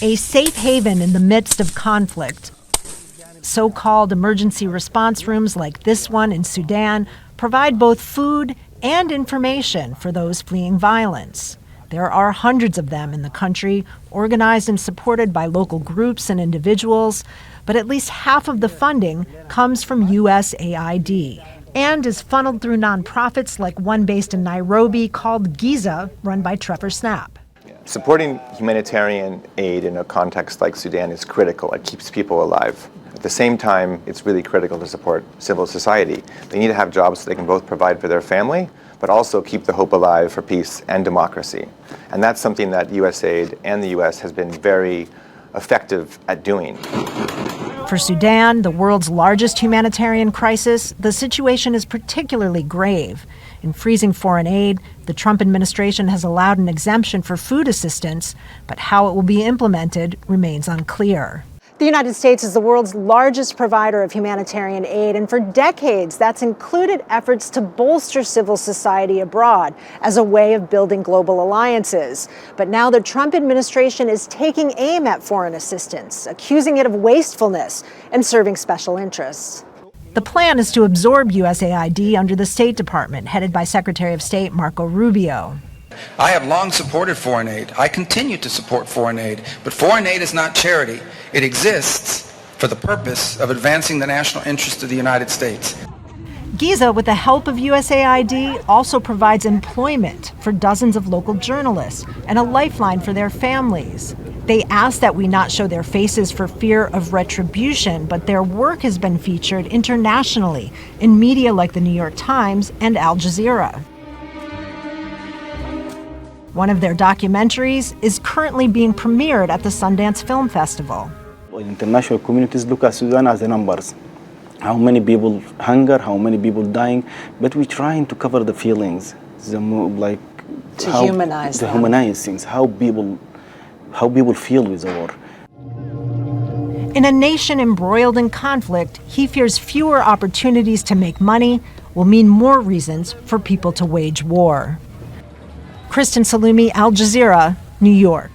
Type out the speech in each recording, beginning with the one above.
a safe haven in the midst of conflict. So-called emergency response rooms like this one in Sudan provide both food and information for those fleeing violence. There are hundreds of them in the country, organized and supported by local groups and individuals, but at least half of the funding comes from USAID and is funneled through nonprofits like one based in Nairobi called Giza, run by Trevor Snap. Supporting humanitarian aid in a context like Sudan is critical. It keeps people alive. At the same time, it's really critical to support civil society. They need to have jobs so they can both provide for their family, but also keep the hope alive for peace and democracy. And that's something that USAID and the US has been very effective at doing. For Sudan, the world's largest humanitarian crisis, the situation is particularly grave. In freezing foreign aid, the Trump administration has allowed an exemption for food assistance, but how it will be implemented remains unclear. The United States is the world's largest provider of humanitarian aid, and for decades that's included efforts to bolster civil society abroad as a way of building global alliances. But now the Trump administration is taking aim at foreign assistance, accusing it of wastefulness and serving special interests. The plan is to absorb USAID under the State Department, headed by Secretary of State Marco Rubio. I have long supported foreign aid. I continue to support foreign aid, but foreign aid is not charity. It exists for the purpose of advancing the national interest of the United States. Giza, with the help of USAID, also provides employment for dozens of local journalists and a lifeline for their families. They ask that we not show their faces for fear of retribution, but their work has been featured internationally in media like the New York Times and Al Jazeera. One of their documentaries is currently being premiered at the Sundance Film Festival. International communities look at Sudan as the numbers. How many people hunger, how many people dying, but we're trying to cover the feelings, humanize things, how people feel with the war. In a nation embroiled in conflict, he fears fewer opportunities to make money will mean more reasons for people to wage war. Kristen, Saloomey, Al Jazeera, New York.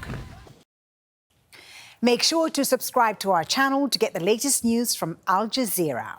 Make sure to subscribe to our channel to get the latest news from Al Jazeera.